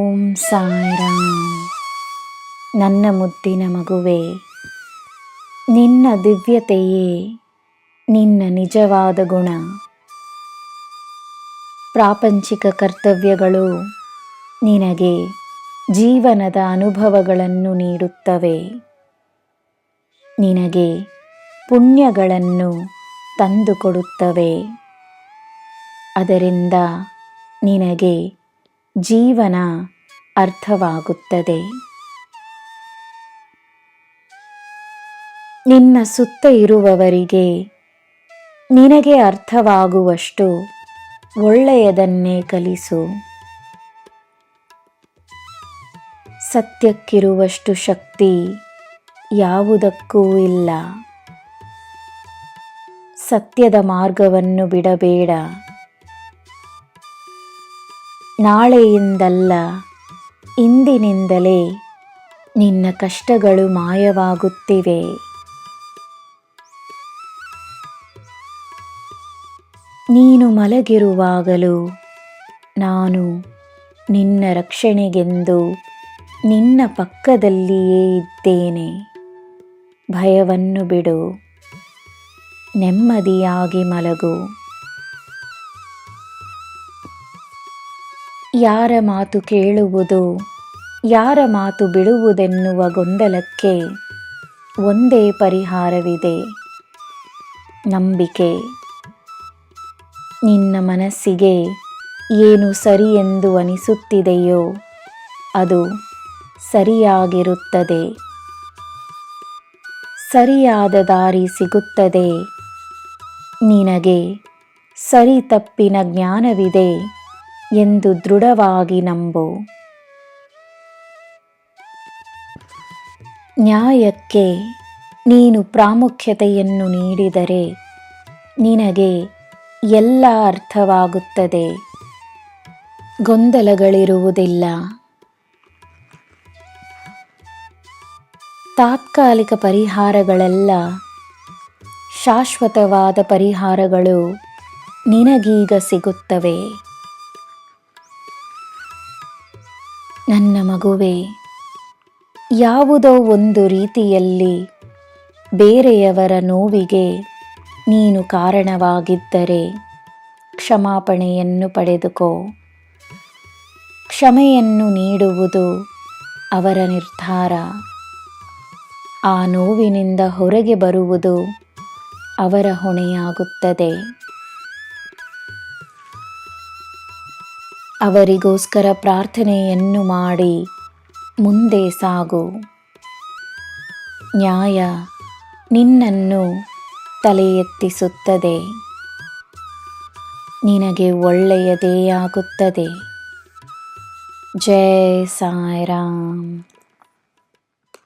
ಓಂ ಸಾಯಿರಾಮ್. ನನ್ನ ಮುದ್ದಿನ ಮಗುವೇ, ನಿನ್ನ ದಿವ್ಯತೆಯೇ ನಿನ್ನ ನಿಜವಾದ ಗುಣ. ಪ್ರಾಪಂಚಿಕ ಕರ್ತವ್ಯಗಳು ನಿನಗೆ ಜೀವನದ ಅನುಭವಗಳನ್ನು ನೀಡುತ್ತವೆ. ನಿನಗೆ ಪುಣ್ಯಗಳನ್ನು ತಂದುಕೊಡುತ್ತವೆ. ಅದರಿಂದ ನಿನಗೆ ಜೀವನ ಅರ್ಥವಾಗುತ್ತದೆ. ನಿನ್ನ ಸುತ್ತ ಇರುವವರಿಗೆ ನಿನಗೆ ಅರ್ಥವಾಗುವಷ್ಟು ಒಳ್ಳೆಯದನ್ನೇ ಕಲಿಸು. ಸತ್ಯಕ್ಕಿರುವಷ್ಟು ಶಕ್ತಿ ಯಾವುದಕ್ಕೂ ಇಲ್ಲ. ಸತ್ಯದ ಮಾರ್ಗವನ್ನು ಬಿಡಬೇಡ. ನಾಳೆಯಿಂದಲ್ಲ, ಇಂದಿನಿಂದಲೇ ನಿನ್ನ ಕಷ್ಟಗಳು ಮಾಯವಾಗುತ್ತಿವೆ. ನೀನು ಮಲಗಿರುವಾಗಲೂ ನಾನು ನಿನ್ನ ರಕ್ಷಣೆಗೆಂದು ನಿನ್ನ ಪಕ್ಕದಲ್ಲಿಯೇ ಇದ್ದೇನೆ. ಭಯವನ್ನು ಬಿಡು, ನೆಮ್ಮದಿಯಾಗಿ ಮಲಗು. ಯಾರ ಮಾತು ಕೇಳುವುದು, ಯಾರ ಮಾತು ಬಿಡುವುದೆನ್ನುವ ಗೊಂದಲಕ್ಕೆ ಒಂದೇ ಪರಿಹಾರವಿದೆ: ನಂಬಿಕೆ. ನಿನ್ನ ಮನಸ್ಸಿಗೆ ಏನು ಸರಿ ಎಂದು ಅನಿಸುತ್ತಿದೆಯೋ ಅದು ಸರಿಯಾಗಿರುತ್ತದೆ. ಸರಿಯಾದ ದಾರಿ ಸಿಗುತ್ತದೆ. ನಿನಗೆ ಸರಿ ತಪ್ಪಿನ ಜ್ಞಾನವಿದೆ ಎಂದು ದೃಢವಾಗಿ ನಂಬು. ನ್ಯಾಯಕ್ಕೆ ನೀನು ಪ್ರಾಮುಖ್ಯತೆಯನ್ನು ನೀಡಿದರೆ ನಿನಗೆ ಎಲ್ಲ ಅರ್ಥವಾಗುತ್ತದೆ. ಗೊಂದಲಗಳಿರುವುದಿಲ್ಲ. ತಾತ್ಕಾಲಿಕ ಪರಿಹಾರಗಳೆಲ್ಲ ಶಾಶ್ವತವಾದ ಪರಿಹಾರಗಳು ನಿನಗೀಗ ಸಿಗುತ್ತವೆ. ನನ್ನ ಮಗುವೇ, ಯಾವುದೋ ಒಂದು ರೀತಿಯಲ್ಲಿ ಬೇರೆಯವರ ನೋವಿಗೆ ನೀನು ಕಾರಣವಾಗಿದ್ದರೆ ಕ್ಷಮಾಪಣೆಯನ್ನು ಪಡೆದುಕೋ. ಕ್ಷಮೆಯನ್ನು ನೀಡುವುದು ಅವರ ನಿರ್ಧಾರ. ಆ ನೋವಿನಿಂದ ಹೊರಗೆ ಬರುವುದು ಅವರ ಹೊಣೆಯಾಗುತ್ತದೆ. ಅವರಿಗೋಸ್ಕರ ಪ್ರಾರ್ಥನೆಯನ್ನು ಮಾಡಿ ಮುಂದೆ ಸಾಗು. ನ್ಯಾಯ ನಿನ್ನನ್ನು ತಲೆ ಎತ್ತಿಸುತ್ತದೆ. ನಿನಗೆ ಒಳ್ಳೆಯದೇ ಆಗುತ್ತದೆ. ಜೈ ಸಾಯಿರಾಮ್.